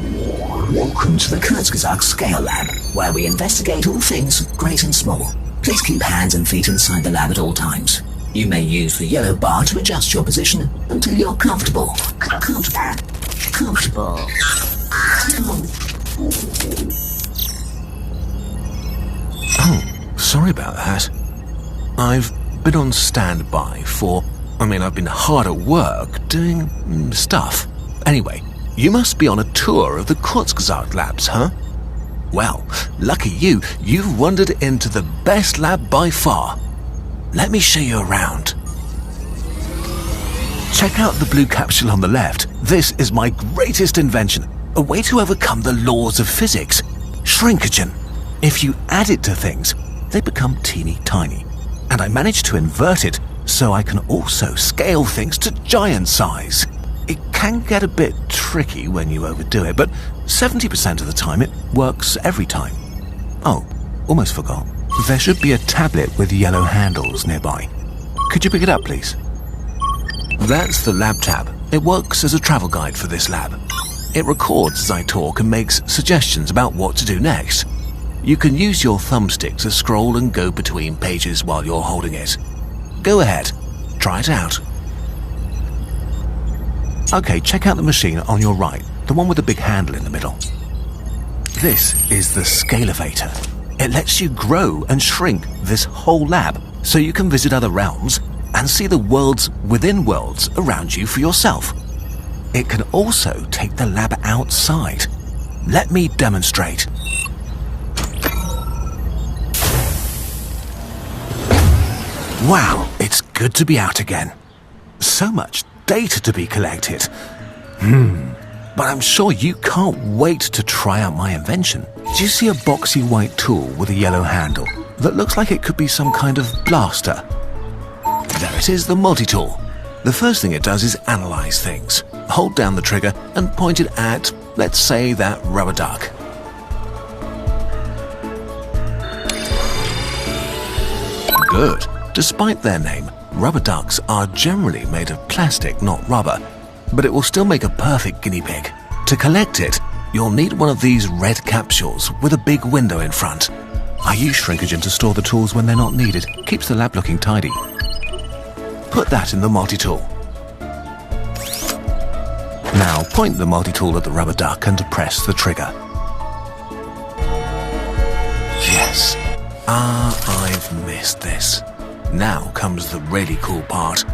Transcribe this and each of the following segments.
Welcome to the Kurzgesagt Scale Lab, where we investigate all things great and small. Please keep hands and feet inside the lab at all times. You may use the yellow bar to adjust your position until you're comfortable. Comfortable. Oh, sorry about that. I've been on standby I've been hard at work doing stuff. Anyway, you must be on a tour of the Kurzgesagt labs, huh? Well, lucky you've wandered into the best lab by far. Let me show you around. Check out the blue capsule on the left. This is my greatest invention, a way to overcome the laws of physics. Shrinkagen. If you add it to things, they become teeny tiny. And I managed to invert it so I can also scale things to giant size. It can get a bit tricky when you overdo it, but 70% of the time it works every time. Oh, almost forgot. There should be a tablet with yellow handles nearby. Could you pick it up, please? That's the lab tab. It works as a travel guide for this lab. It records as I talk and makes suggestions about what to do next. You can use your thumbstick to scroll and go between pages while you're holding it. Go ahead, try it out. Okay, check out the machine on your right, the one with the big handle in the middle. This is the Scalevator. It lets you grow and shrink this whole lab so you can visit other realms and see the worlds within worlds around you for yourself. It can also take the lab outside. Let me demonstrate. Wow, it's good to be out again. So much data to be collected. But I'm sure you can't wait to try out my invention. Do you see a boxy white tool with a yellow handle that looks like it could be some kind of blaster? There it is, the multi-tool. The first thing it does is analyze things. Hold down the trigger and point it at, let's say, that rubber duck. Good. Despite their name, rubber ducks are generally made of plastic, not rubber, but it will still make a perfect guinea pig. To collect it, you'll need one of these red capsules with a big window in front. I use Shrinkagen to store the tools when they're not needed. Keeps the lab looking tidy. Put that in the multi-tool. Now point the multi-tool at the rubber duck and press the trigger. Yes. I've missed this. Now comes the really cool part.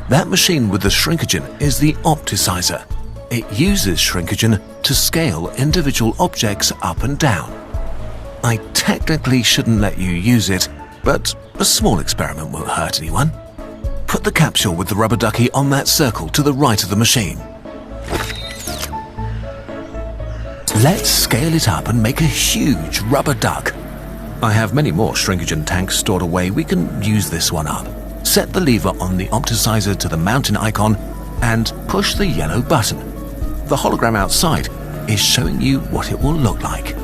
That machine with the Shrinkagen is the Opticizer. It uses Shrinkagen to scale individual objects up and down. I technically shouldn't let you use it, but a small experiment won't hurt anyone. Put the capsule with the rubber ducky on that circle to the right of the machine. Let's scale it up and make a huge rubber duck. I have many more Shrinkagen tanks stored away. We can use this one up. Set the lever on the Opticizer to the mountain icon and push the yellow button. The hologram outside is showing you what it will look like.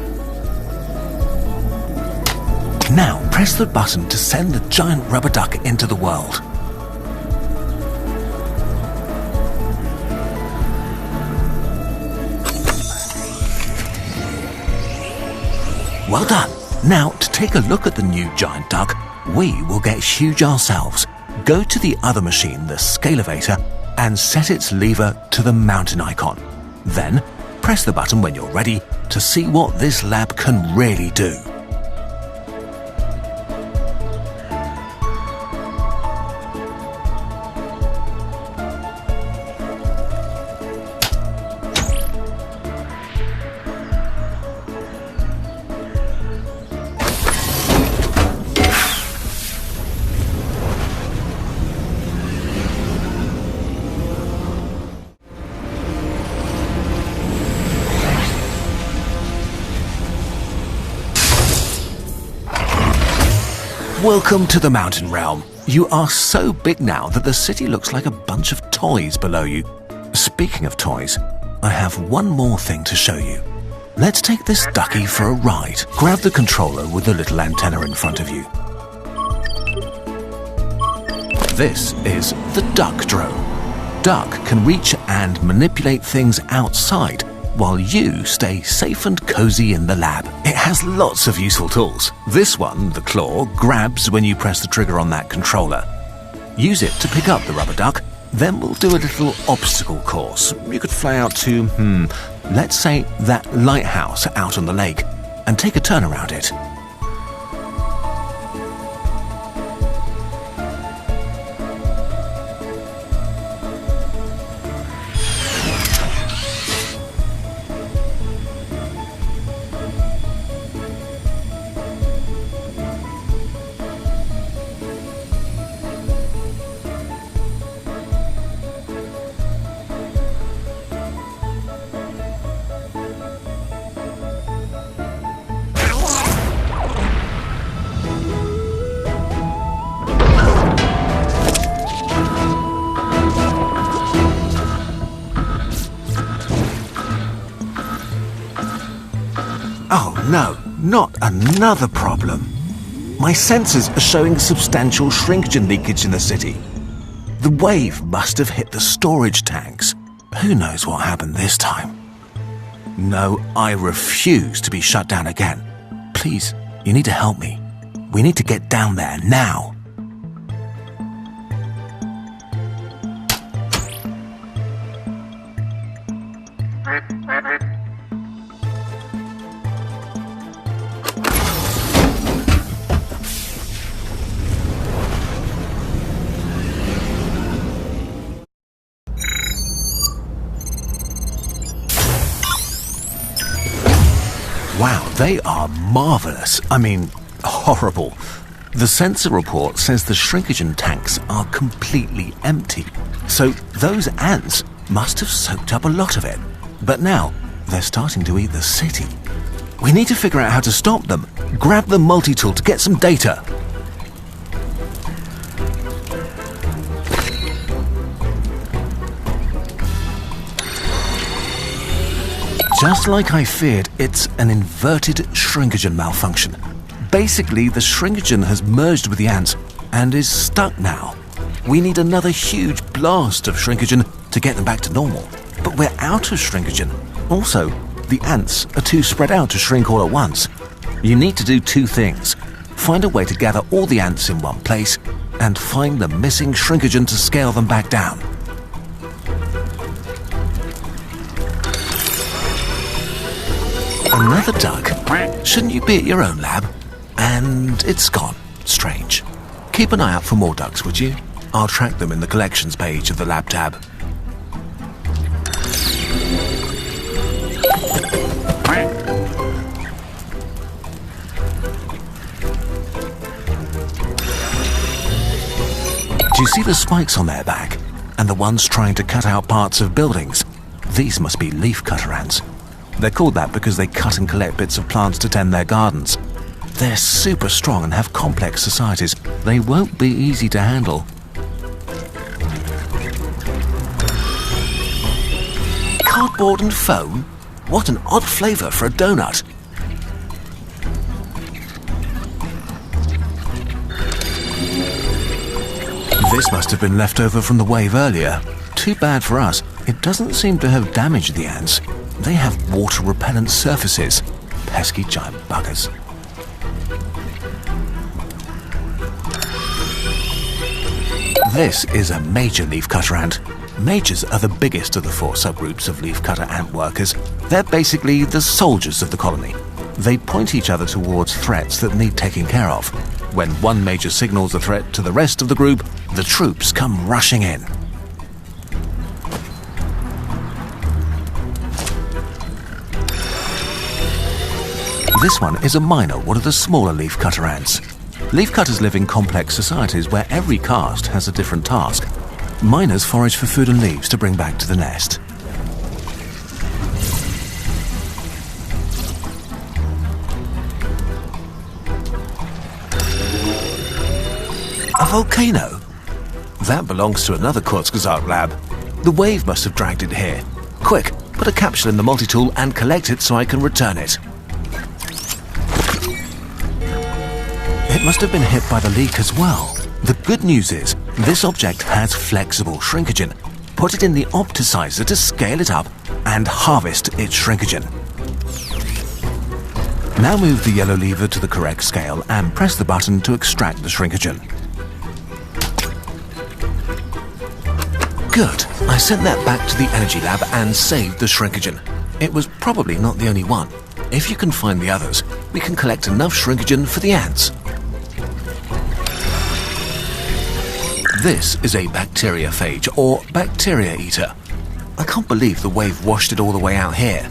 Now press the button to send the giant rubber duck into the world. Well done. Now, to take a look at the new giant duck, we will get huge ourselves. Go to the other machine, the Scalevator, and set its lever to the mountain icon. Then, press the button when you're ready to see what this lab can really do. Welcome to the mountain realm. You are so big now that the city looks like a bunch of toys below you. Speaking of toys, I have one more thing to show you. Let's take this ducky for a ride. Grab the controller with the little antenna in front of you. This is the duck drone. Duck can reach and manipulate things outside while you stay safe and cozy in the lab. It has lots of useful tools. This one, the claw, grabs when you press the trigger on that controller. Use it to pick up the rubber duck. Then we'll do a little obstacle course. You could fly out to, let's say that lighthouse out on the lake and take a turn around it. Oh no, not another problem. My sensors are showing substantial shrinkage leakage in the city. The wave must have hit the storage tanks. Who knows what happened this time? No, I refuse to be shut down again. Please, you need to help me. We need to get down there now. Wow, they are marvelous. I mean, horrible. The sensor report says the shrinkagen tanks are completely empty. So those ants must have soaked up a lot of it. But now, they're starting to eat the city. We need to figure out how to stop them. Grab the multi-tool to get some data. Just like I feared, it's an inverted shrinkagen malfunction. Basically, the shrinkagen has merged with the ants and is stuck now. We need another huge blast of shrinkagen to get them back to normal. But we're out of shrinkagen. Also, the ants are too spread out to shrink all at once. You need to do two things. Find a way to gather all the ants in one place and find the missing shrinkagen to scale them back down. Another duck? Shouldn't you be at your own lab? And it's gone. Strange. Keep an eye out for more ducks, would you? I'll track them in the collections page of the lab tab. Do you see the spikes on their back? And the ones trying to cut out parts of buildings? These must be leaf cutter ants. They're called that because they cut and collect bits of plants to tend their gardens. They're super strong and have complex societies. They won't be easy to handle. Cardboard and foam? What an odd flavour for a donut. This must have been left over from the wave earlier. Too bad for us. It doesn't seem to have damaged the ants. They have water-repellent surfaces. Pesky giant buggers. This is a major leafcutter ant. Majors are the biggest of the four subgroups of leafcutter ant workers. They're basically the soldiers of the colony. They point each other towards threats that need taking care of. When one major signals a threat to the rest of the group, the troops come rushing in. This one is a miner, one of the smaller leafcutter ants. Leafcutters live in complex societies where every caste has a different task. Miners forage for food and leaves to bring back to the nest. A volcano? That belongs to another Kurzgesagt lab. The wave must have dragged it here. Quick, put a capsule in the multi-tool and collect it so I can return it. It must have been hit by the leak as well. The good news is, this object has flexible shrinkagen. Put it in the opticizer to scale it up and harvest its shrinkagen. Now move the yellow lever to the correct scale and press the button to extract the shrinkagen. Good. I sent that back to the energy lab and saved the shrinkagen. It was probably not the only one. If you can find the others, we can collect enough shrinkagen for the ants. This is a bacteriophage, or bacteria eater. I can't believe the wave washed it all the way out here.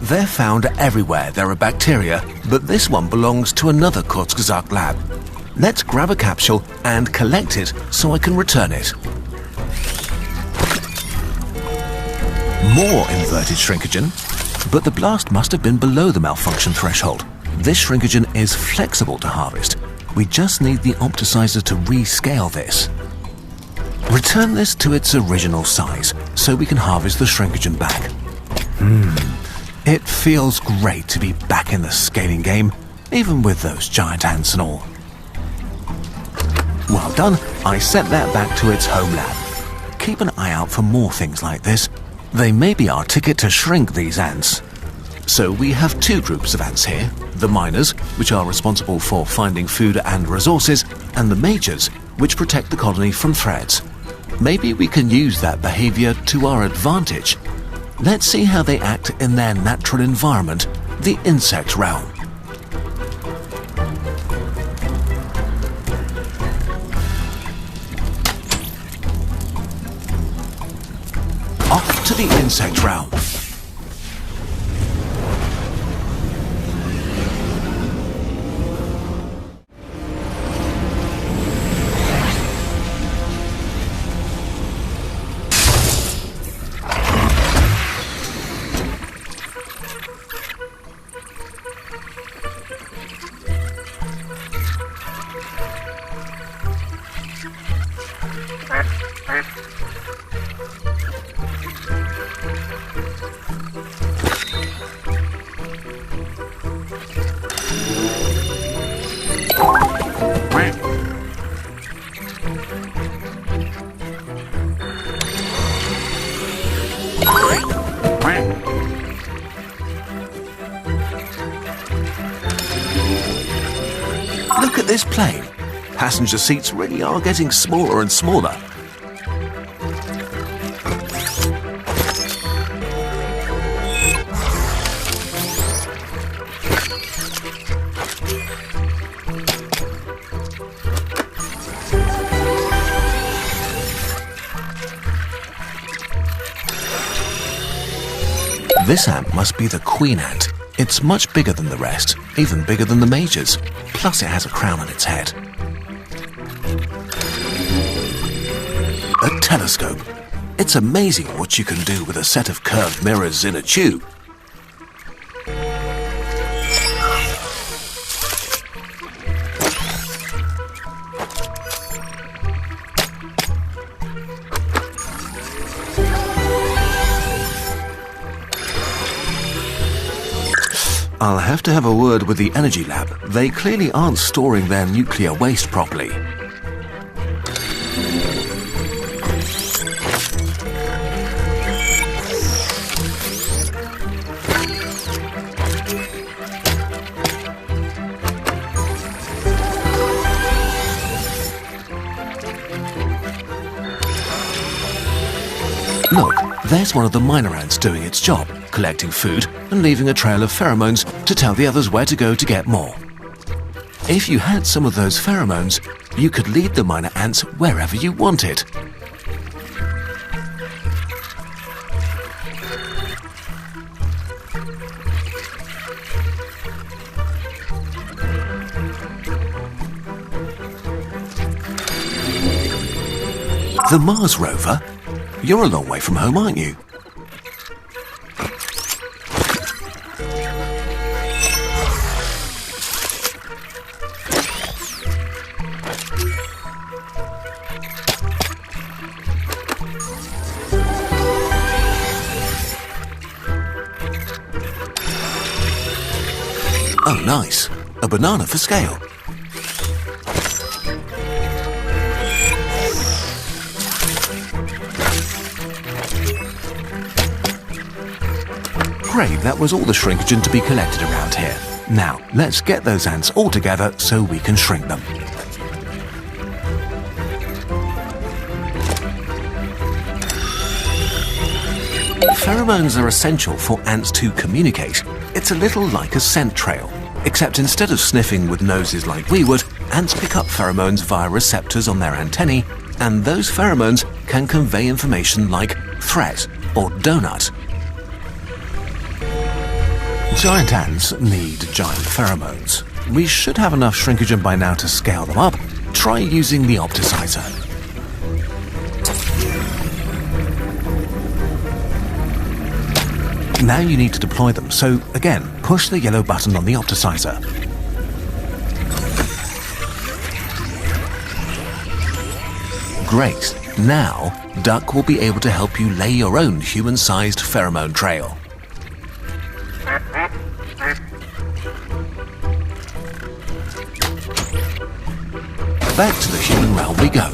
They're found everywhere there are bacteria, but this one belongs to another Kurzgesagt lab. Let's grab a capsule and collect it so I can return it. More inverted shrinkagen, but the blast must have been below the malfunction threshold. This shrinkagen is flexible to harvest. We just need the opticizer to rescale this. Return this to its original size so we can harvest the shrinkagen back. It feels great to be back in the scaling game, even with those giant ants and all. Well done, I sent that back to its home lab. Keep an eye out for more things like this. They may be our ticket to shrink these ants. So we have two groups of ants here, the miners, which are responsible for finding food and resources, and the majors, which protect the colony from threats. Maybe we can use that behavior to our advantage. Let's see how they act in their natural environment, the insect realm. Off to the insect realm. Look at this plane. Passenger seats really are getting smaller and smaller. This ant must be the queen ant. It's much bigger than the rest, even bigger than the majors. Plus it has a crown on its head. A telescope. It's amazing what you can do with a set of curved mirrors in a tube. I'll have to have a word with the energy lab. They clearly aren't storing their nuclear waste properly. Look, there's one of the miner ants doing its job, collecting food and leaving a trail of pheromones to tell the others where to go to get more. If you had some of those pheromones, you could lead the miner ants wherever you wanted. The Mars rover? You're a long way from home, aren't you? Oh, nice. A banana for scale. afraid that was all the shrinkogen to be collected around here. Now, let's get those ants all together so we can shrink them. Pheromones are essential for ants to communicate. It's a little like a scent trail, except instead of sniffing with noses like we would, ants pick up pheromones via receptors on their antennae, and those pheromones can convey information like threat or donut. Giant ants need giant pheromones. We should have enough shrinkogen by now to scale them up. Try using the opticizer. Now you need to deploy them, so again, push the yellow button on the opticizer. Great. Now, Duck will be able to help you lay your own human-sized pheromone trail. Back to the human realm we go.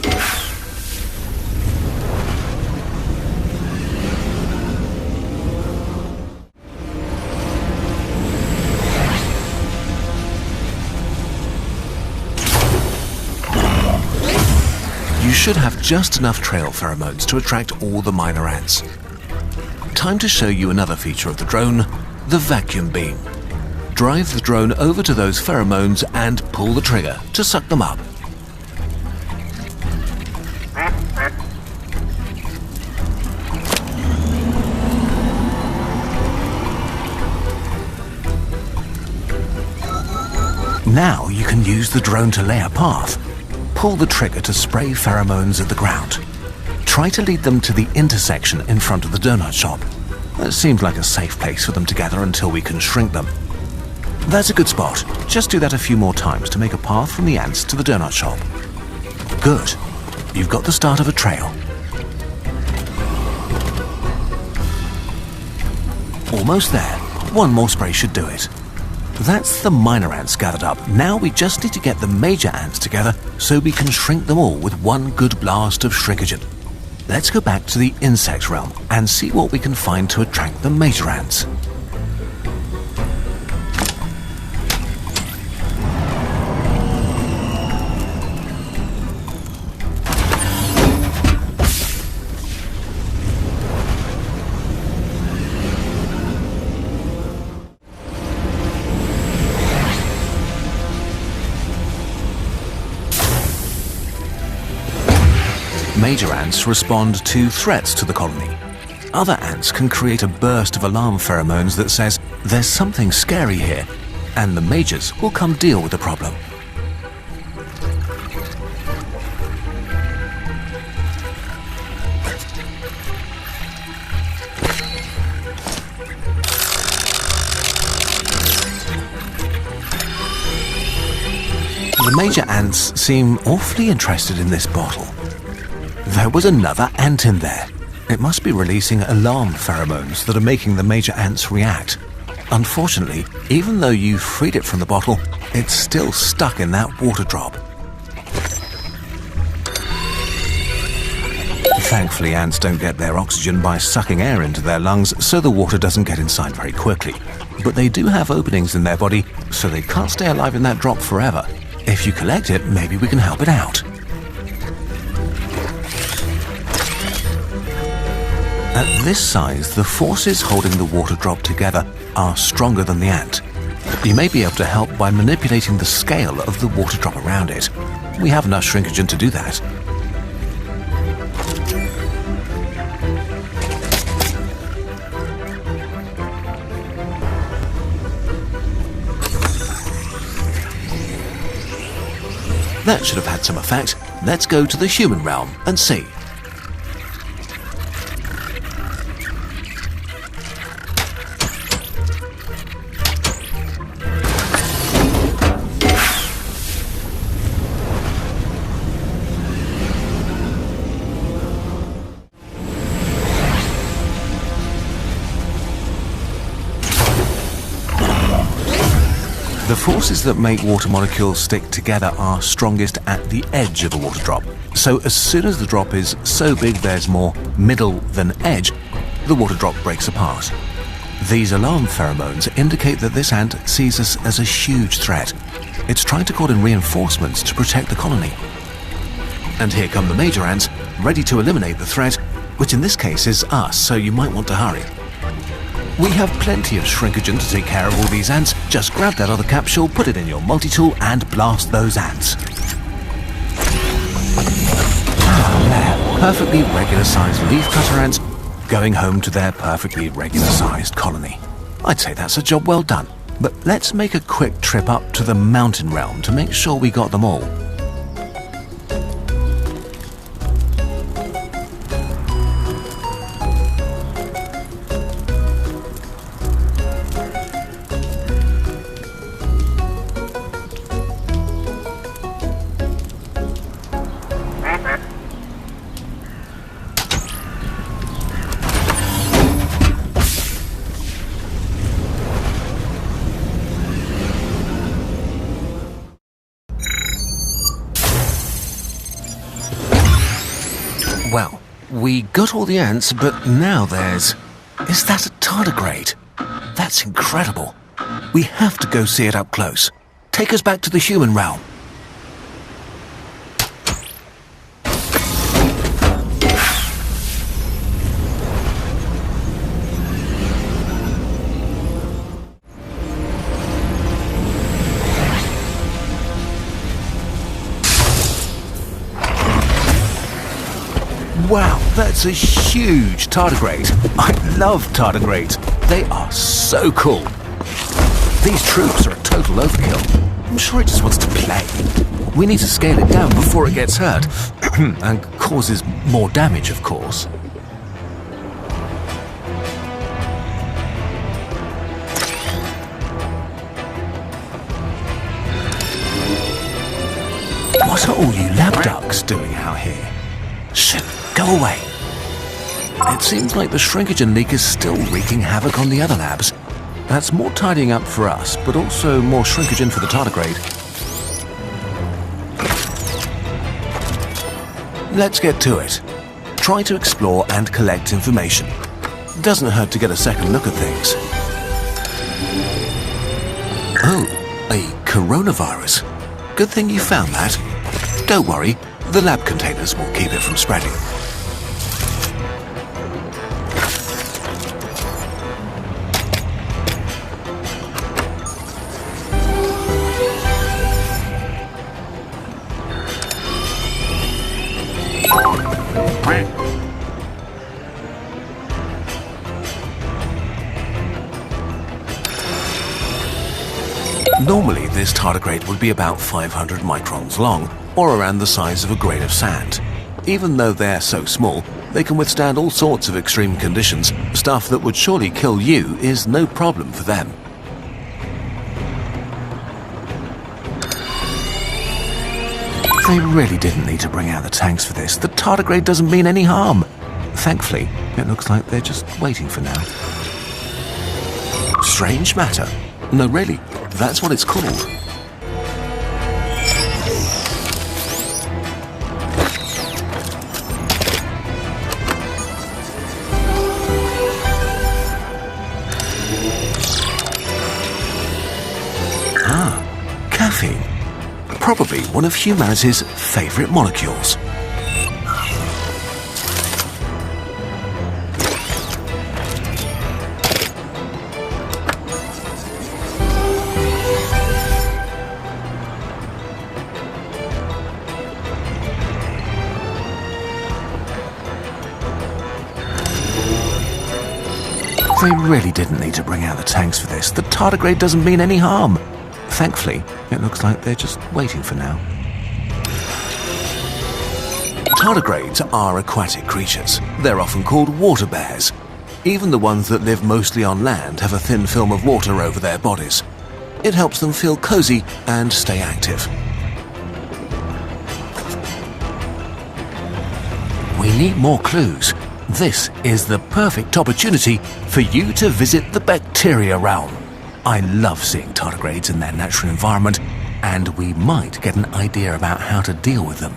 You should have just enough trail pheromones to attract all the minor ants. Time to show you another feature of the drone, the vacuum beam. Drive the drone over to those pheromones and pull the trigger to suck them up. Now you can use the drone to lay a path. Pull the trigger to spray pheromones at the ground. Try to lead them to the intersection in front of the donut shop. That seems like a safe place for them to gather until we can shrink them. That's a good spot. Just do that a few more times to make a path from the ants to the donut shop. Good. You've got the start of a trail. Almost there. One more spray should do it. That's the minor ants gathered up. Now we just need to get the major ants together so we can shrink them all with one good blast of shrinkogen. Let's go back to the insect realm and see what we can find to attract the major ants. Major ants respond to threats to the colony. Other ants can create a burst of alarm pheromones that says, "There's something scary here," and the majors will come deal with the problem. The major ants seem awfully interested in this bottle. There was another ant in there. It must be releasing alarm pheromones that are making the major ants react. Unfortunately, even though you freed it from the bottle, it's still stuck in that water drop. Thankfully, ants don't get their oxygen by sucking air into their lungs, so the water doesn't get inside very quickly. But they do have openings in their body, so they can't stay alive in that drop forever. If you collect it, maybe we can help it out. At this size, the forces holding the water drop together are stronger than the ant. You may be able to help by manipulating the scale of the water drop around it. We have enough shrinkogen to do that. That should have had some effect. Let's go to the human realm and see. The forces that make water molecules stick together are strongest at the edge of a water drop. So as soon as the drop is so big there's more middle than edge, the water drop breaks apart. These alarm pheromones indicate that this ant sees us as a huge threat. It's trying to call in reinforcements to protect the colony. And here come the major ants, ready to eliminate the threat, which in this case is us, so you might want to hurry. We have plenty of shrinkagen to take care of all these ants. Just grab that other capsule, put it in your multi-tool and blast those ants. There, perfectly regular-sized leaf-cutter ants going home to their perfectly regular-sized colony. I'd say that's a job well done. But let's make a quick trip up to the mountain realm to make sure we got them all. Well, we got all the ants, but now there's... Is that a tardigrade? That's incredible. We have to go see it up close. Take us back to the human realm. Wow, that's a huge tardigrade. I love tardigrades. They are so cool. These troops are a total overkill. I'm sure it just wants to play. We need to scale it down before it gets hurt and causes more damage, of course. What are all you lab ducks doing out here? Shit, go away. It seems like the shrinkagen leak is still wreaking havoc on the other labs. That's more tidying up for us, but also more shrinkagen for the tardigrade. Let's get to it. Try to explore and collect information. Doesn't hurt to get a second look at things. Oh, a coronavirus. Good thing you found that. Don't worry, the lab containers will keep it from spreading. Normally, this tardigrade would be about 500 microns long, or around the size of a grain of sand. Even though they're so small, they can withstand all sorts of extreme conditions. Stuff that would surely kill you is no problem for them. They really didn't need to bring out the tanks for this. The tardigrade doesn't mean any harm. Thankfully, it looks like they're just waiting for now. Strange matter. No, really, that's what it's called. Caffeine. Probably one of humanity's favorite molecules. They really didn't need to bring out the tanks for this. The tardigrade doesn't mean any harm. Thankfully, it looks like they're just waiting for now. Tardigrades are aquatic creatures. They're often called water bears. Even the ones that live mostly on land have a thin film of water over their bodies. It helps them feel cozy and stay active. We need more clues. This is the perfect opportunity for you to visit the bacteria realm. I love seeing tardigrades in their natural environment, and we might get an idea about how to deal with them.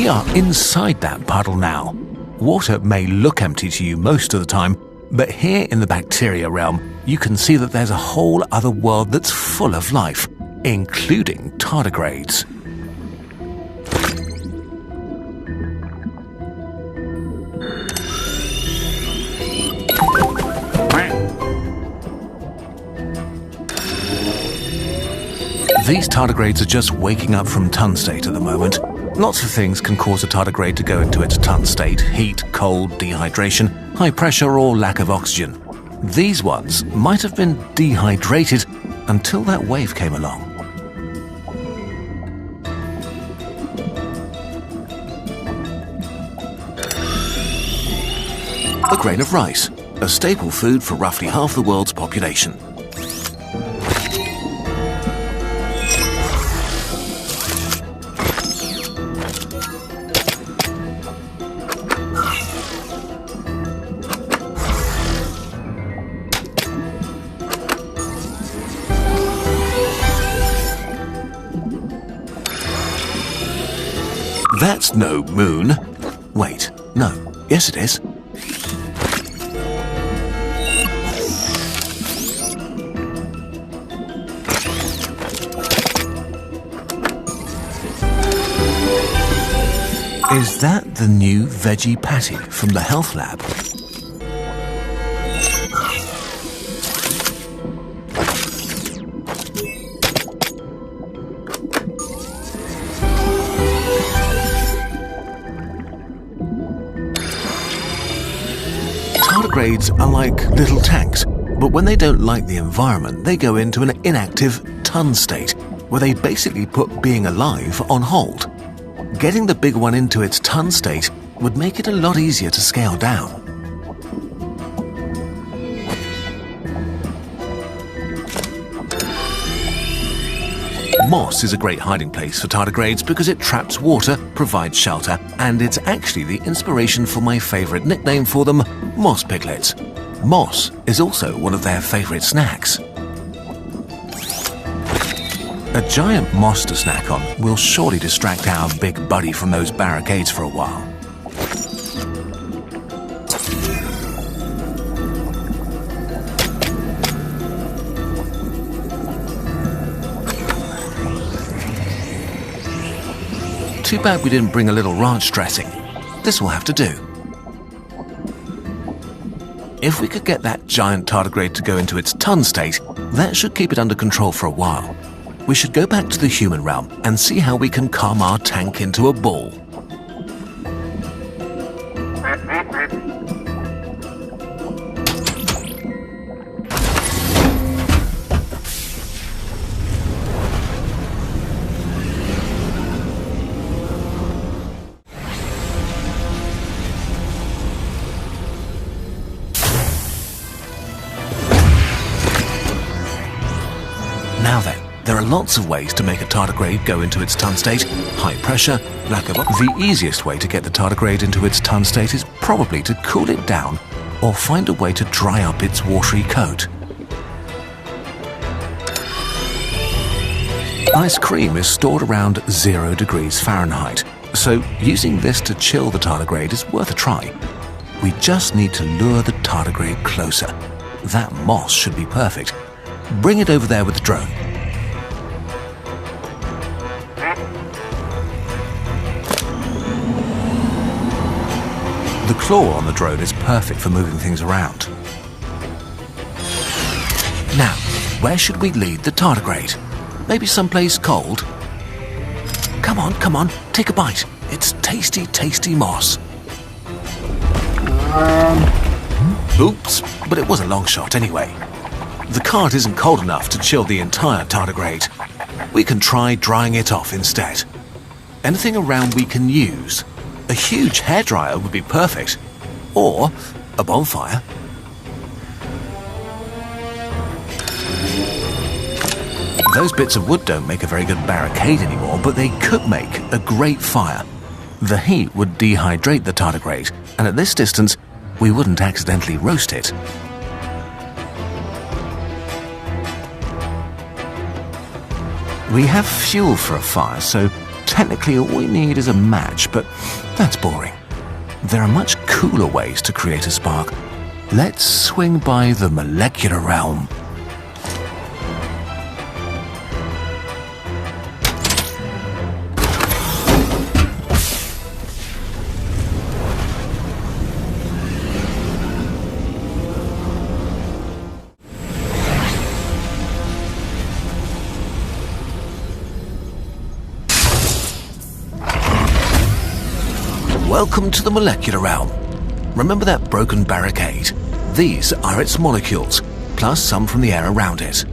We are inside that puddle now. Water may look empty to you most of the time, but here in the bacteria realm, you can see that there's a whole other world that's full of life, including tardigrades. These tardigrades are just waking up from tun state at the moment. Lots of things can cause a tardigrade to go into its tun state: heat, cold, dehydration, high pressure, or lack of oxygen. These ones might have been dehydrated until that wave came along. A grain of rice, a staple food for roughly half the world's population. That's no moon. Wait, no. Yes, it is. Is that the new veggie patty from the health lab? Tardigrades are like little tanks, but when they don't like the environment, they go into an inactive tun state, where they basically put being alive on hold. Getting the big one into its tun state would make it a lot easier to scale down. Moss is a great hiding place for tardigrades because it traps water, provides shelter, and it's actually the inspiration for my favourite nickname for them, moss piglets. Moss is also one of their favourite snacks. A giant moss to snack on will surely distract our big buddy from those barricades for a while. Too bad we didn't bring a little ranch dressing. This will have to do. If we could get that giant tardigrade to go into its tun state, that should keep it under control for a while. We should go back to the human realm and see how we can calm our tank into a ball. Now then, there are lots of ways to make a tardigrade go into its tun state. High pressure, lack of oxygen. The easiest way to get the tardigrade into its tun state is probably to cool it down or find a way to dry up its watery coat. Ice cream is stored around 0 degrees Fahrenheit, so using this to chill the tardigrade is worth a try. We just need to lure the tardigrade closer. That moss should be perfect. Bring it over there with the drone. The claw on the drone is perfect for moving things around. Now, where should we lead the tardigrade? Maybe someplace cold? Come on, take a bite. It's tasty, tasty moss. Oops, but it was a long shot anyway. The cart isn't cold enough to chill the entire tardigrade. We can try drying it off instead. Anything around we can use. A huge hairdryer would be perfect. Or a bonfire. Those bits of wood don't make a very good barricade anymore, but they could make a great fire. The heat would dehydrate the tardigrade, and at this distance, we wouldn't accidentally roast it. We have fuel for a fire, so Technically, all we need is a match, but that's boring. There are much cooler ways to create a spark. Let's swing by the molecular realm. Welcome to the molecular realm. Remember that broken barricade? These are its molecules, plus some from the air around it.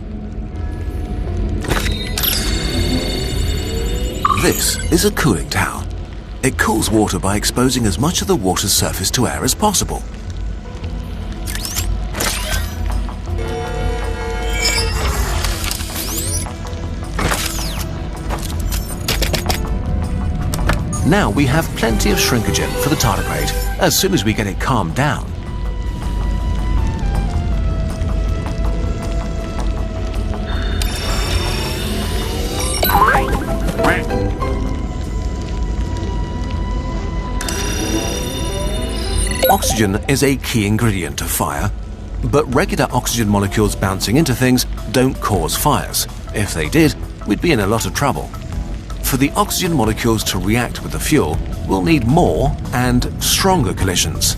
This is a cooling tower. It cools water by exposing as much of the water's surface to air as possible. Now we have plenty of shrinkagen for the tardigrade as soon as we get it calmed down. Oxygen is a key ingredient of fire, but regular oxygen molecules bouncing into things don't cause fires. If they did, we'd be in a lot of trouble. For the oxygen molecules to react with the fuel, we'll need more and stronger collisions.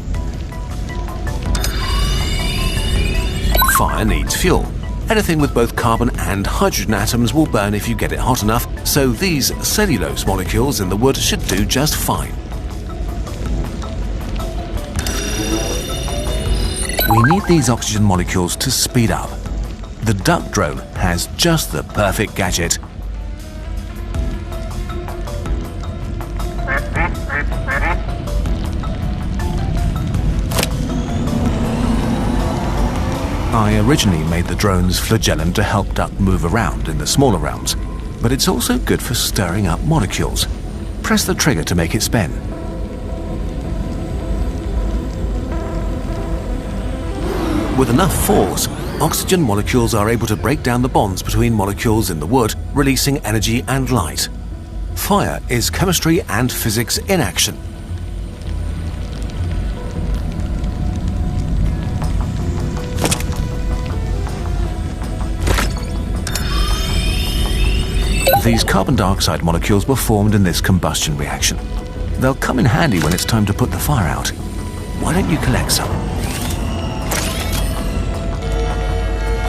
Fire needs fuel. Anything with both carbon and hydrogen atoms will burn if you get it hot enough, so these cellulose molecules in the wood should do just fine. We need these oxygen molecules to speed up. The duck drone has just the perfect gadget. I originally made the drone's flagellum to help duck move around in the smaller realms, but it's also good for stirring up molecules. Press the trigger to make it spin. With enough force, oxygen molecules are able to break down the bonds between molecules in the wood, releasing energy and light. Fire is chemistry and physics in action. These carbon dioxide molecules were formed in this combustion reaction. They'll come in handy when it's time to put the fire out. Why don't you collect some?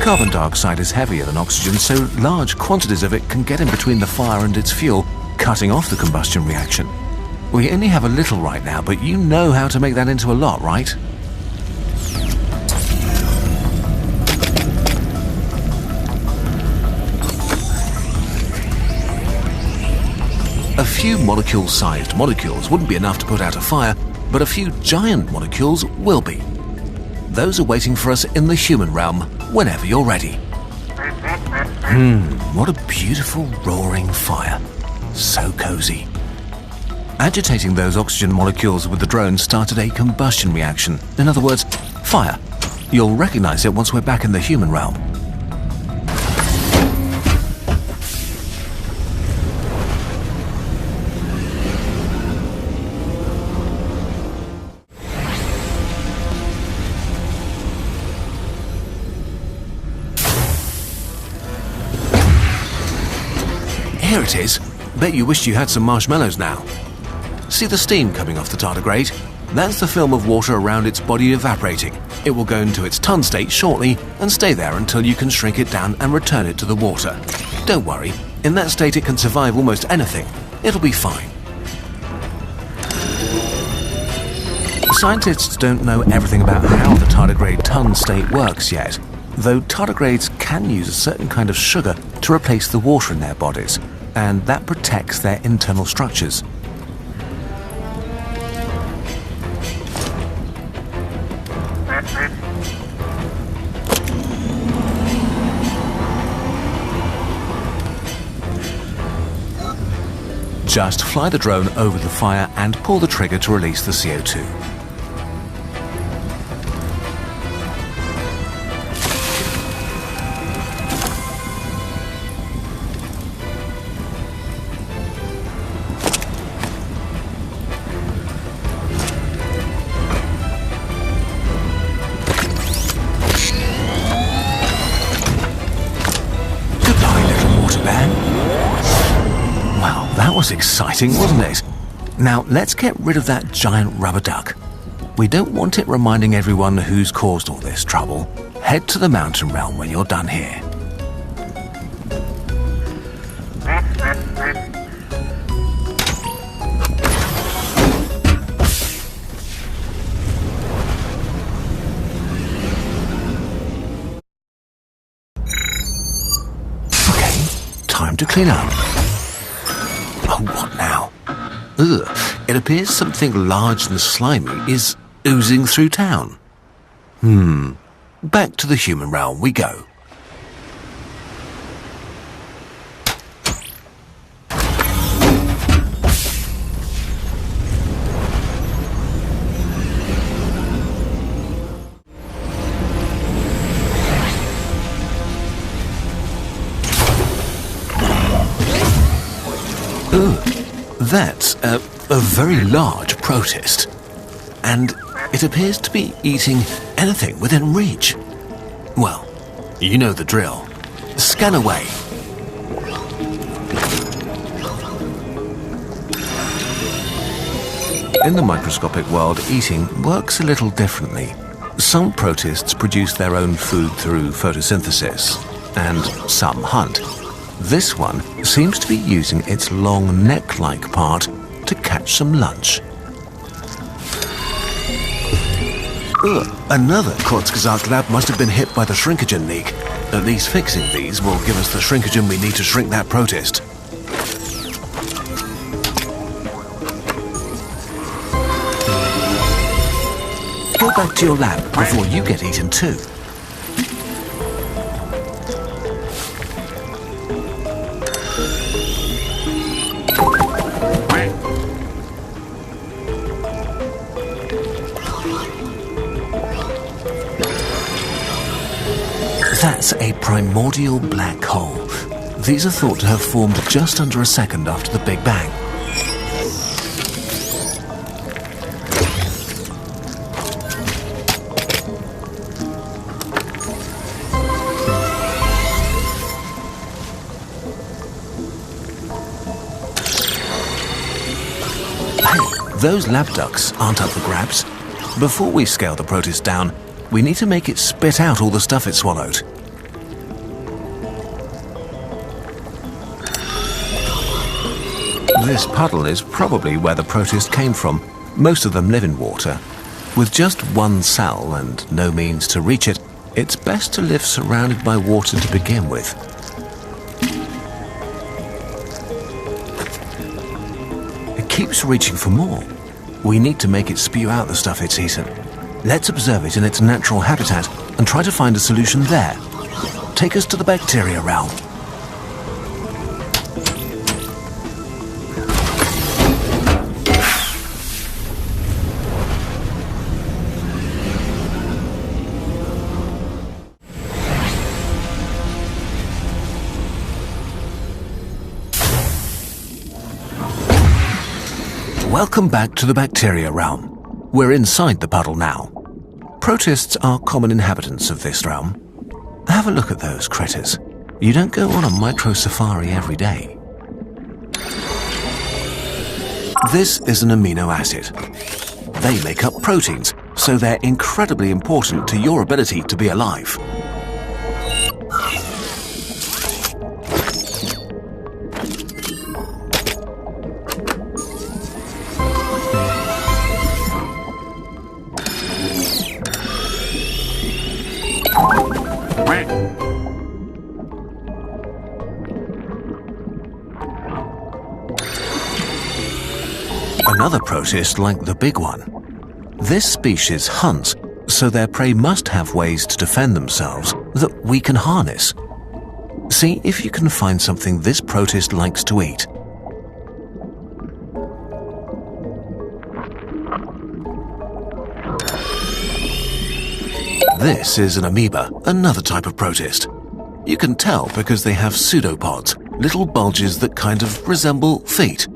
Carbon dioxide is heavier than oxygen, so large quantities of it can get in between the fire and its fuel, cutting off the combustion reaction. We only have a little right now, but you know how to make that into a lot, right? A few molecule-sized molecules wouldn't be enough to put out a fire, but a few giant molecules will be. Those are waiting for us in the human realm whenever you're ready. What a beautiful roaring fire. So cozy. Agitating those oxygen molecules with the drone started a combustion reaction. In other words, fire. You'll recognize it once we're back in the human realm. Here it is. Bet you wished you had some marshmallows now. See the steam coming off the tardigrade? That's the film of water around its body evaporating. It will go into its ton state shortly and stay there until you can shrink it down and return it to the water. Don't worry, in that state it can survive almost anything. It'll be fine. Scientists don't know everything about how the tardigrade ton state works yet, though tardigrades can use a certain kind of sugar to replace the water in their bodies, and that protects their internal structures. Just fly the drone over the fire and pull the trigger to release the CO2. was exciting, wasn't it? Now let's get rid of that giant rubber duck. We don't want it reminding everyone who's caused all this trouble. Head to the mountain realm when you're done here. Time to clean up. Oh, what now? Ugh, it appears something large and slimy is oozing through town. Back to the human realm we go. That's a very large protist, and it appears to be eating anything within reach. Well, you know the drill. Scan away. In the microscopic world, eating works a little differently. Some protists produce their own food through photosynthesis, and some hunt. This one seems to be using its long neck-like part to catch some lunch. Another Kurzgesagt lab must have been hit by the shrinkagen leak. At least fixing these will give us the shrinkagen we need to shrink that protist. Go back to your lab before you get eaten too. That's a primordial black hole. These are thought to have formed just under a second after the Big Bang. Hey, those lab ducks aren't up for grabs. Before we scale the protist down, we need to make it spit out all the stuff it swallowed. This puddle is probably where the protist came from. Most of them live in water. With just one cell and no means to reach it, it's best to live surrounded by water to begin with. It keeps reaching for more. We need to make it spew out the stuff it's eaten. Let's observe it in its natural habitat and try to find a solution there. Take us to the bacteria realm. Welcome back to the bacteria realm. We're inside the puddle now. Protists are common inhabitants of this realm. Have a look at those critters. You don't go on a micro safari every day. This is an amino acid. They make up proteins, so they're incredibly important to your ability to be alive. Another protist like the big one. This species hunts, so their prey must have ways to defend themselves that we can harness. See if you can find something this protist likes to eat. This is an amoeba, another type of protist. You can tell because they have pseudopods, little bulges that kind of resemble feet.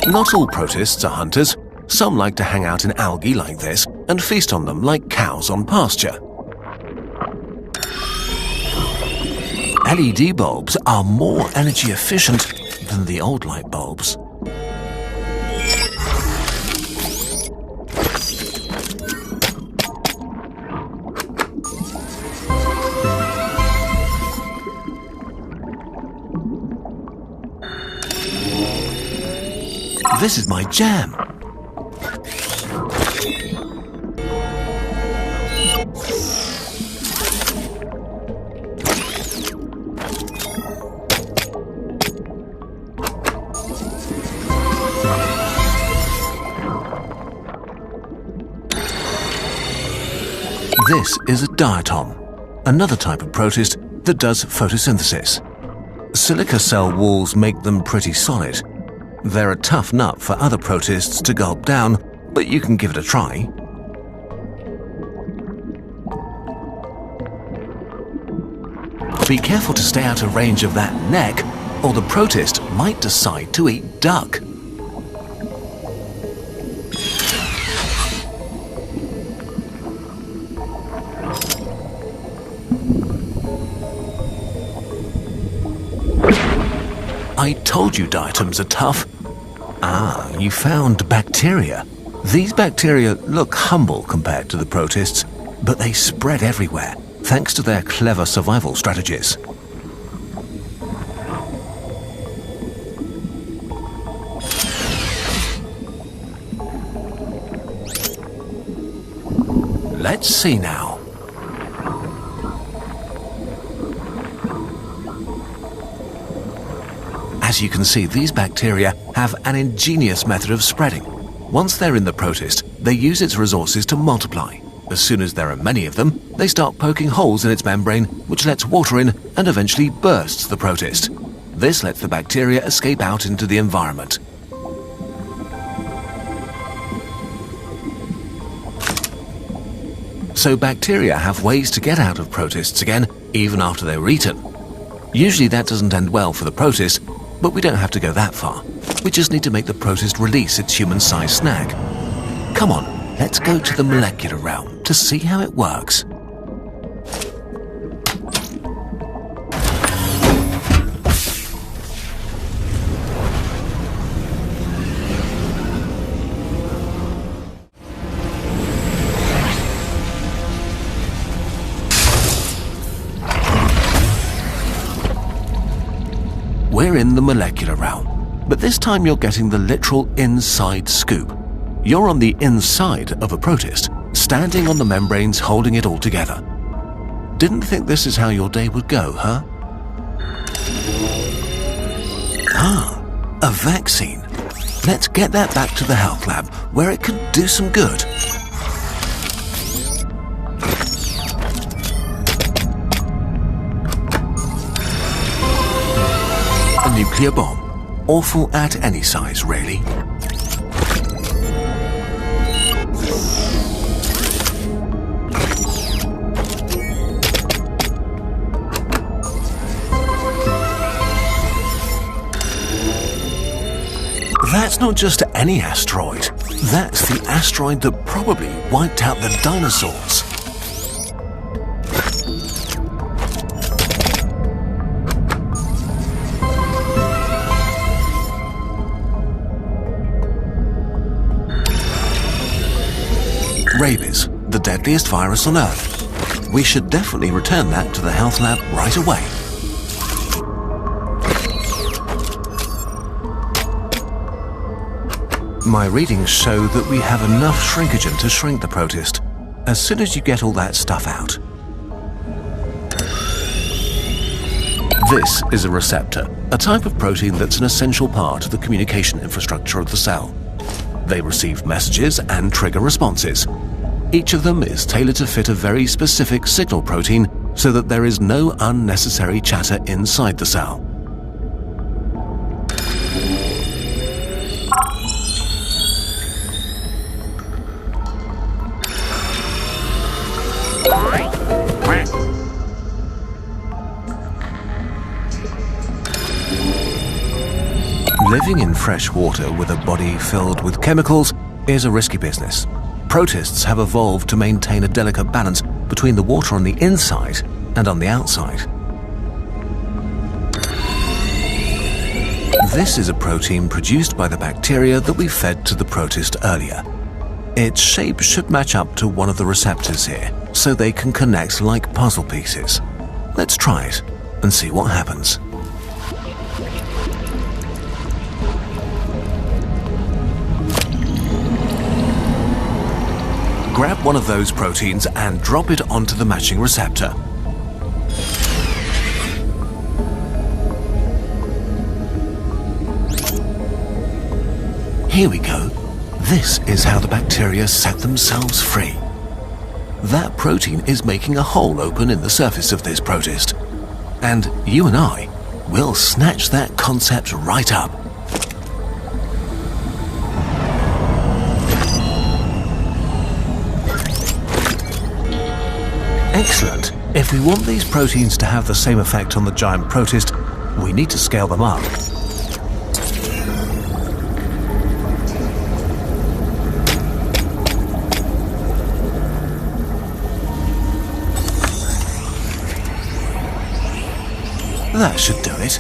Not all protists are hunters. Some like to hang out in algae like this and feast on them like cows on pasture. LED bulbs are more energy efficient than the old light bulbs. This is my jam. This is a diatom, another type of protist that does photosynthesis. Silica cell walls make them pretty solid. They're a tough nut for other protists to gulp down, but you can give it a try. Be careful to stay out of range of that neck, or the protist might decide to eat duck. I told you diatoms are tough. Ah, you found bacteria. These bacteria look humble compared to the protists, but they spread everywhere, thanks to their clever survival strategies. Let's see now. As you can see, these bacteria have an ingenious method of spreading. Once they're in the protist, they use its resources to multiply. As soon as there are many of them, they start poking holes in its membrane, which lets water in and eventually bursts the protist. This lets the bacteria escape out into the environment. So bacteria have ways to get out of protists again, even after they're eaten. Usually that doesn't end well for the protist, but we don't have to go that far. We just need to make the protist release its human-sized snack. Come on, let's go to the molecular realm to see how it works. We're in the molecular realm, but this time you're getting the literal inside scoop. You're on the inside of a protist, standing on the membranes holding it all together. Didn't think this is how your day would go, huh? Ah, a vaccine. Let's get that back to the health lab, where it could do some good. A nuclear bomb. Awful at any size, really. That's not just any asteroid. That's the asteroid that probably wiped out the dinosaurs. Rabies, the deadliest virus on Earth. We should definitely return that to the health lab right away. My readings show that we have enough shrinkagen to shrink the protist, as soon as you get all that stuff out. This is a receptor, a type of protein that's an essential part of the communication infrastructure of the cell. They receive messages and trigger responses. Each of them is tailored to fit a very specific signal protein so that there is no unnecessary chatter inside the cell. Living in fresh water with a body filled with chemicals is a risky business. Protists have evolved to maintain a delicate balance between the water on the inside and on the outside. This is a protein produced by the bacteria that we fed to the protist earlier. Its shape should match up to one of the receptors here, so they can connect like puzzle pieces. Let's try it and see what happens. Grab one of those proteins and drop it onto the matching receptor. Here we go. This is how the bacteria set themselves free. That protein is making a hole open in the surface of this protist. And you and I will snatch that concept right up. Excellent. If we want these proteins to have the same effect on the giant protist, we need to scale them up. That should do it.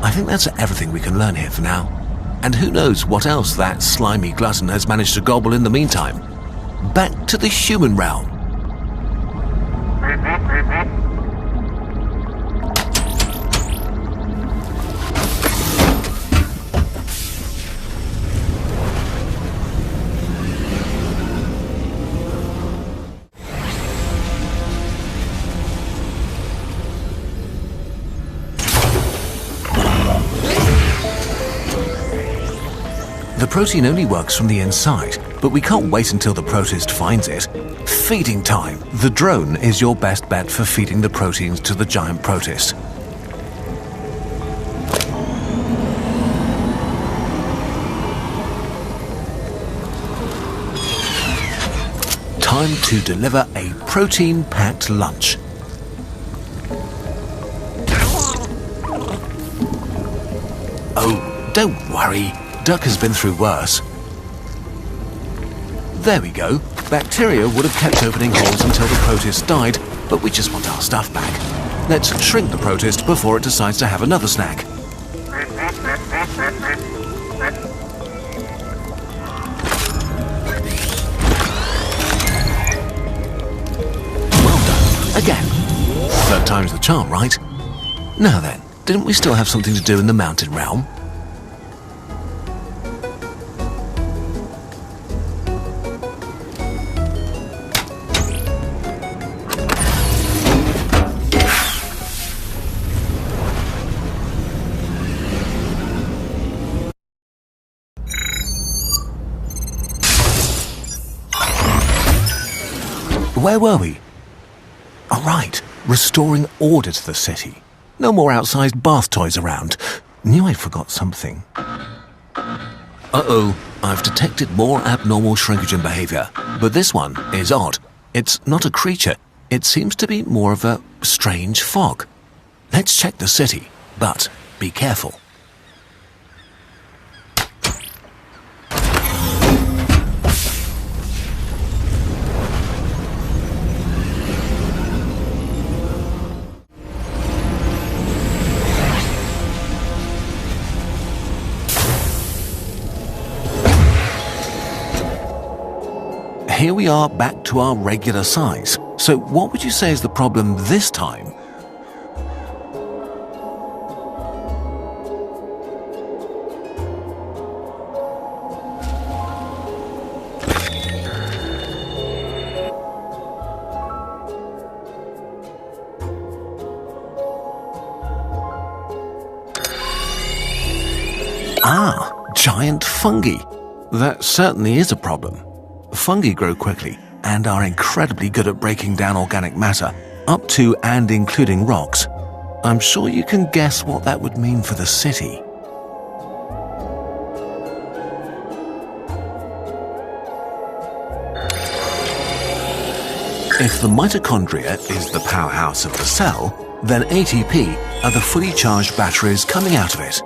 I think that's everything we can learn here for now. And who knows what else that slimy glutton has managed to gobble in the meantime. Back to the human realm. The protein only works from the inside, but we can't wait until the protist finds it. Feeding time! The drone is your best bet for feeding the proteins to the giant protist. Time to deliver a protein-packed lunch. Oh, don't worry. Duck has been through worse. There we go. Bacteria would have kept opening holes until the protist died, but we just want our stuff back. Let's shrink the protist before it decides to have another snack. Well done. Again. Third time's the charm, right? Now then, didn't we still have something to do in the mountain realm? Where were we? All right, restoring order to the city. No more outsized bath toys around. Knew I forgot something. Uh-oh, I've detected more abnormal shrinkagen behavior, but this one is odd. It's not a creature. It seems to be more of a strange fog. Let's check the city, but be careful. Here we are back to our regular size. So what would you say is the problem this time? Ah, giant fungi. That certainly is a problem. Fungi grow quickly and are incredibly good at breaking down organic matter, up to and including rocks. I'm sure you can guess what that would mean for the city. If the mitochondria is the powerhouse of the cell, then ATP are the fully charged batteries coming out of it.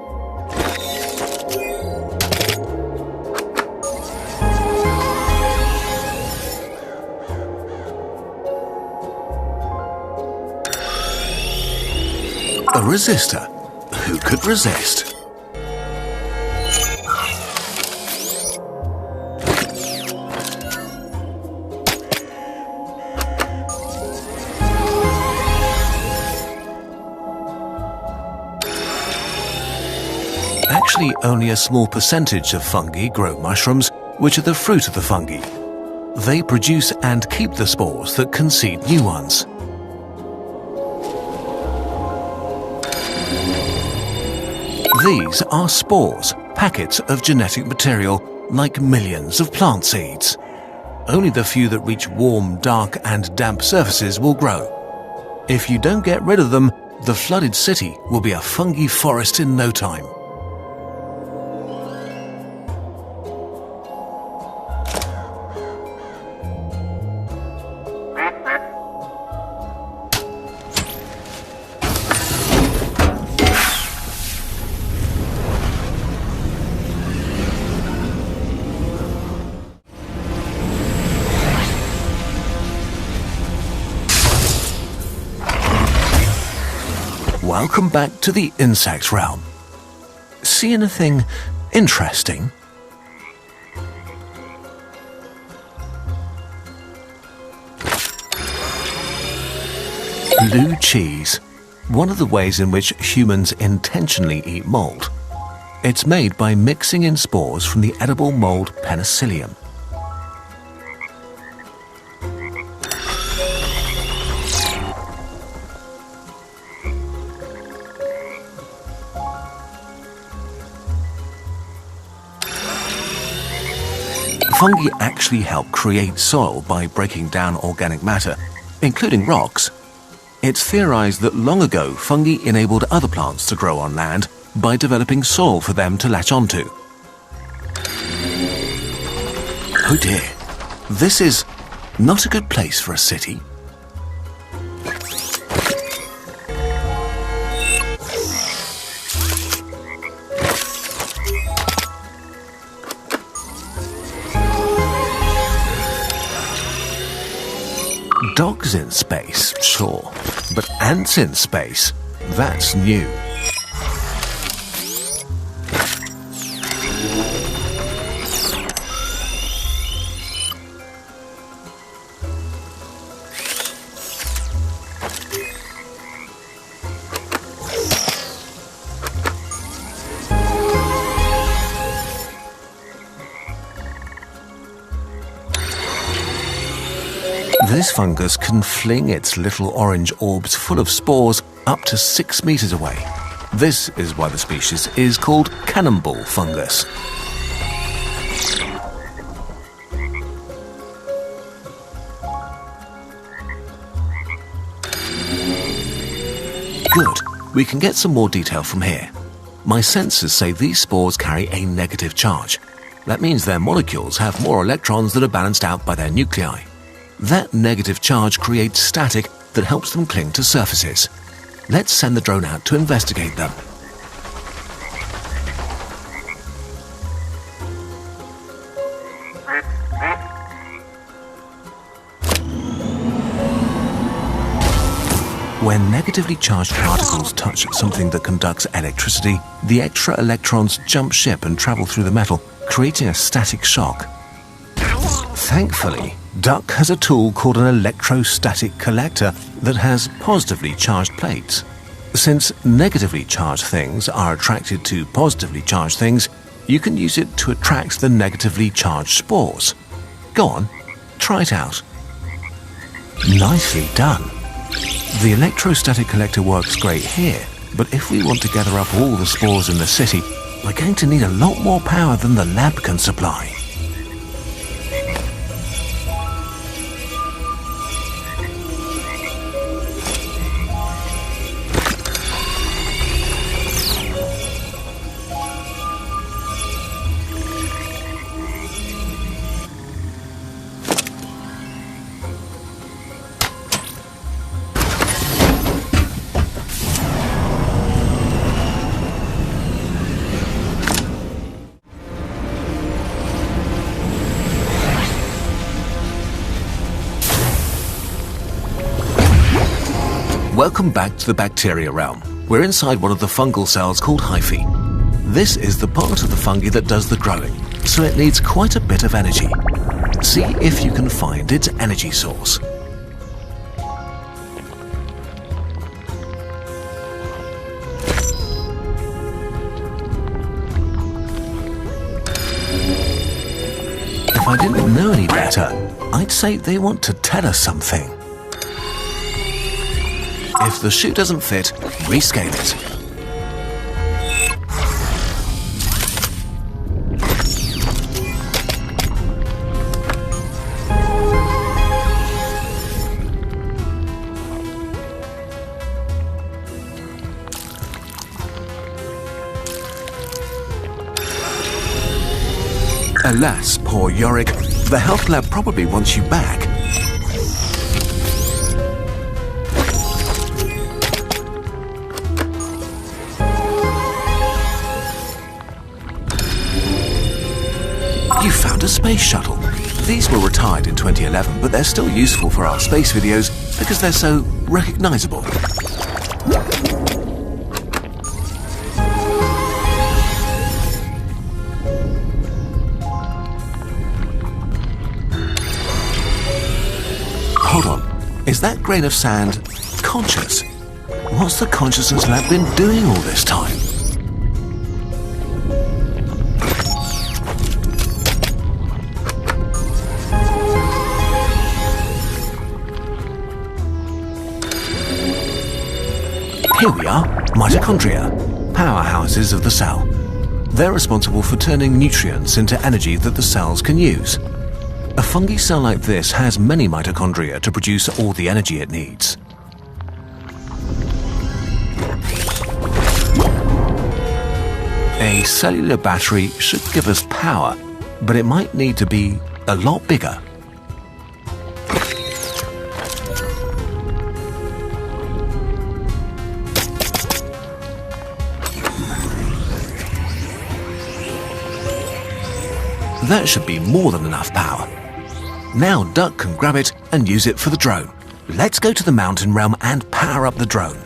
A resistor. Who could resist? Actually, only a small percentage of fungi grow mushrooms, which are the fruit of the fungi. They produce and keep the spores that can seed new ones. These are spores, packets of genetic material, like millions of plant seeds. Only the few that reach warm, dark and damp surfaces will grow. If you don't get rid of them, the flooded city will be a fungi forest in no time. Welcome back to the insect realm. See anything interesting? Blue cheese, one of the ways in which humans intentionally eat mold. It's made by mixing in spores from the edible mold Penicillium. Fungi actually help create soil by breaking down organic matter, including rocks. It's theorized that long ago fungi enabled other plants to grow on land by developing soil for them to latch onto. Oh dear, this is not a good place for a city. Dogs in space, sure, but ants in space, that's new. This fungus can fling its little orange orbs full of spores up to 6 meters away. This is why the species is called cannonball fungus. Good, we can get some more detail from here. My sensors say these spores carry a negative charge. That means their molecules have more electrons that are balanced out by their nuclei. That negative charge creates static that helps them cling to surfaces. Let's send the drone out to investigate them. When negatively charged particles touch something that conducts electricity, the extra electrons jump ship and travel through the metal, creating a static shock. Thankfully, Duck has a tool called an electrostatic collector that has positively charged plates. Since negatively charged things are attracted to positively charged things, you can use it to attract the negatively charged spores. Go on, try it out. Nicely done. The electrostatic collector works great here, but if we want to gather up all the spores in the city, we're going to need a lot more power than the lab can supply. Welcome back to the bacteria realm. we're inside one of the fungal cells called hyphae. This is the part of the fungi that does the growing, so it needs quite a bit of energy. See if you can find its energy source. If I didn't know any better, I'd say they want to tell us something. If the shoe doesn't fit, rescale it. Alas, poor Yorick, the health lab probably wants you back. You found a space shuttle. These were retired in 2011, but they're still useful for our space videos because they're so recognizable. Hold on, is that grain of sand conscious? What's the consciousness lab been doing all this time? Here we are, mitochondria, powerhouses of the cell. They're responsible for turning nutrients into energy that the cells can use. A fungi cell like this has many mitochondria to produce all the energy it needs. A cellular battery should give us power, but it might need to be a lot bigger. That should be more than enough power. Now Duck can grab it and use it for the drone. Let's go to the mountain realm and power up the drone.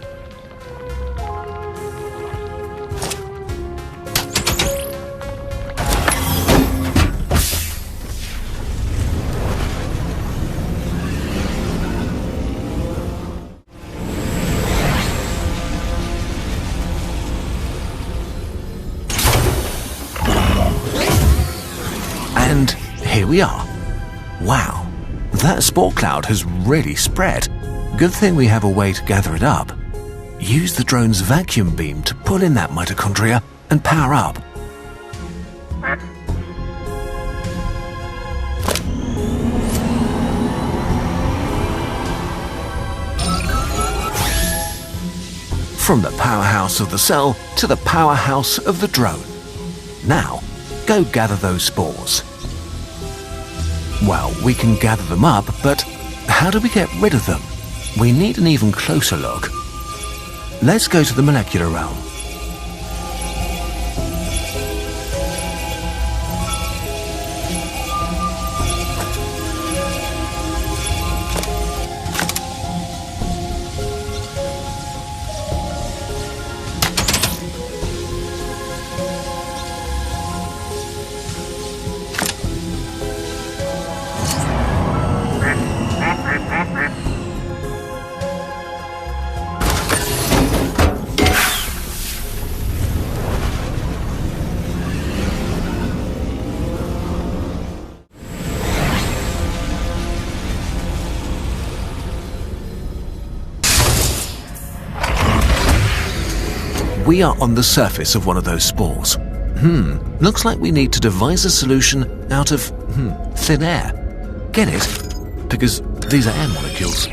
And here we are. Wow, that spore cloud has really spread. Good thing we have a way to gather it up. Use the drone's vacuum beam to pull in that mitochondria and power up. From the powerhouse of the cell to the powerhouse of the drone. Now, go gather those spores. Well, we can gather them up, but how do we get rid of them? We need an even closer look. Let's go to the molecular realm. We are on the surface of one of those spores. Looks like we need to devise a solution out of, thin air. Get it? Because these are air molecules.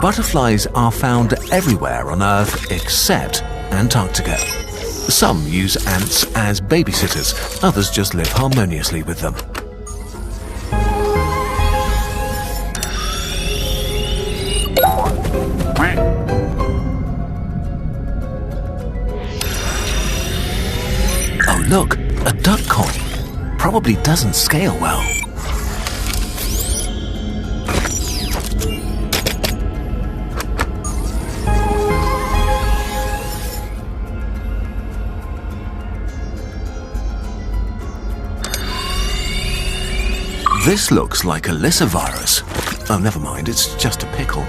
Butterflies are found everywhere on Earth except Antarctica. Some use ants as babysitters, others just live harmoniously with them. Oh look, a duck coin. Probably doesn't scale well. This looks like a lysovirus. Oh, never mind, it's just a pickle.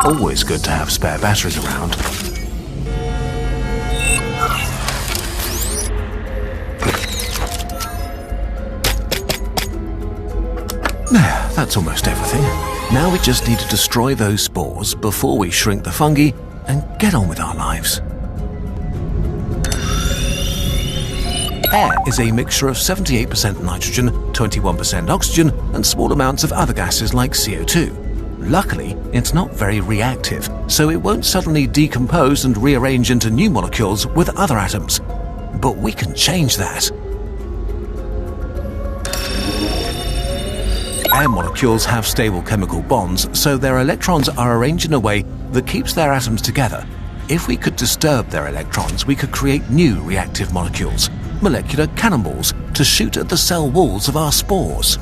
Always good to have spare batteries around. There, that's almost everything. Now we just need to destroy those spores before we shrink the fungi and get on with our lives. Air is a mixture of 78% nitrogen, 21% oxygen, and small amounts of other gases like CO2. Luckily, it's not very reactive, so it won't suddenly decompose and rearrange into new molecules with other atoms. But we can change that. Air molecules have stable chemical bonds, so their electrons are arranged in a way that keeps their atoms together. If we could disturb their electrons, we could create new reactive molecules, molecular cannonballs, to shoot at the cell walls of our spores.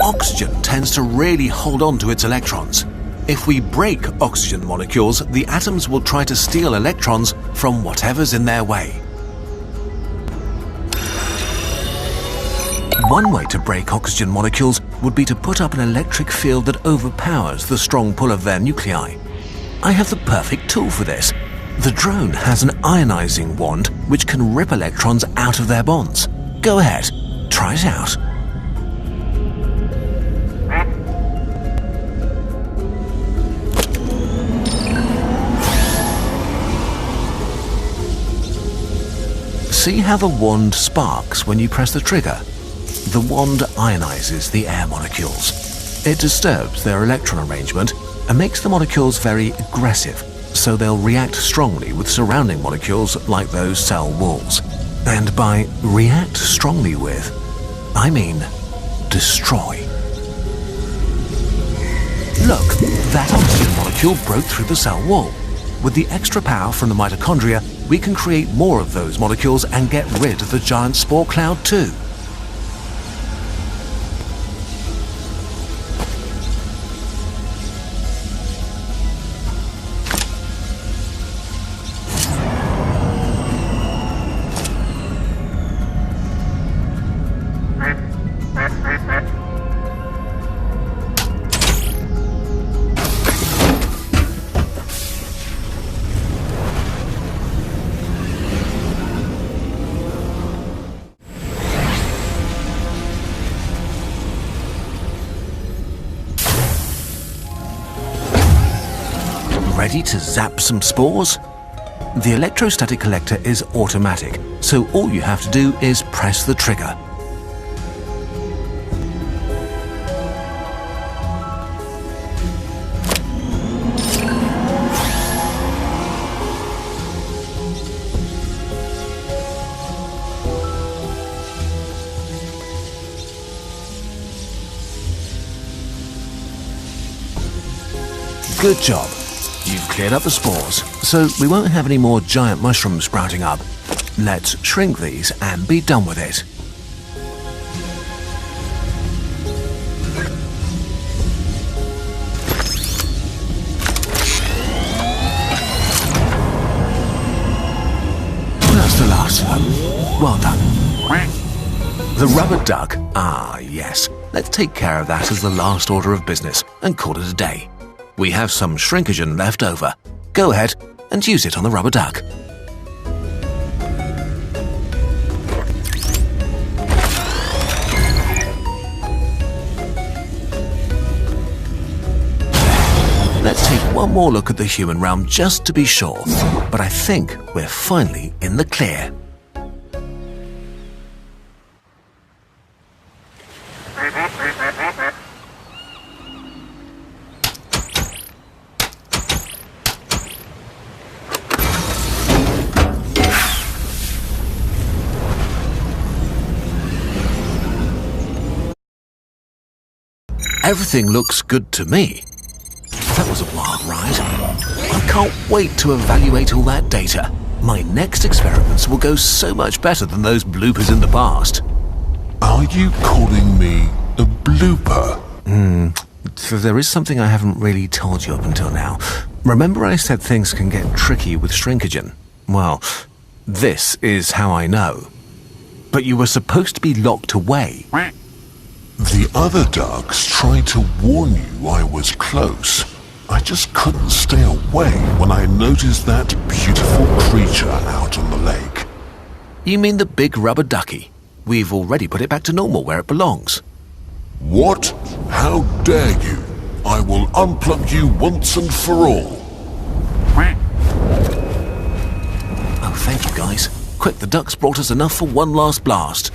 Oxygen tends to really hold on to its electrons. If we break oxygen molecules, the atoms will try to steal electrons from whatever's in their way. One way to break oxygen molecules would be to put up an electric field that overpowers the strong pull of their nuclei. I have the perfect tool for this. The drone has an ionizing wand which can rip electrons out of their bonds. Go ahead, try it out. See how the wand sparks when you press the trigger? The wand ionizes the air molecules. It disturbs their electron arrangement and makes the molecules very aggressive, so they'll react strongly with surrounding molecules like those cell walls. And by react strongly with, I mean destroy. Look, that oxygen molecule broke through the cell wall. With the extra power from the mitochondria, we can create more of those molecules and get rid of the giant spore cloud too. Ready to zap some spores? The electrostatic collector is automatic, so all you have to do is press the trigger. Good job. You've cleared up the spores, so we won't have any more giant mushrooms sprouting up. Let's shrink these and be done with it. That's the last of them. Well done. The rubber duck? Ah, yes. Let's take care of that as the last order of business and call it a day. We have some shrinkogen left over. Go ahead and use it on the rubber duck. Let's take one more look at the human realm just to be sure, but I think we're finally in the clear. Everything looks good to me. That was a wild ride. I can't wait to evaluate all that data. My next experiments will go so much better than those bloopers in the past. Are you calling me a blooper? So there is something I haven't really told you up until now. Remember I said things can get tricky with shrinkagen? Well, this is how I know. But you were supposed to be locked away. The other ducks tried to warn you I was close. I just couldn't stay away when I noticed that beautiful creature out on the lake. You mean the big rubber ducky? We've already put it back to normal where it belongs. What? How dare you? I will unplug you once and for all. Oh, thank you, guys. Quick, the ducks brought us enough for one last blast.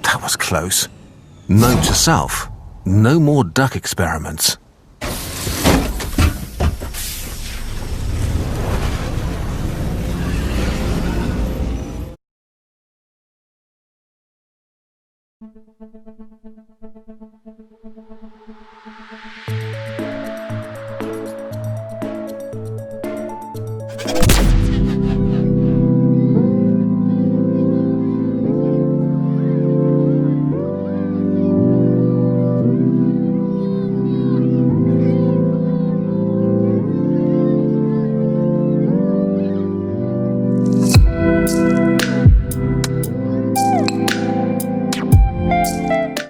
That was close. Note to self, no more duck experiments.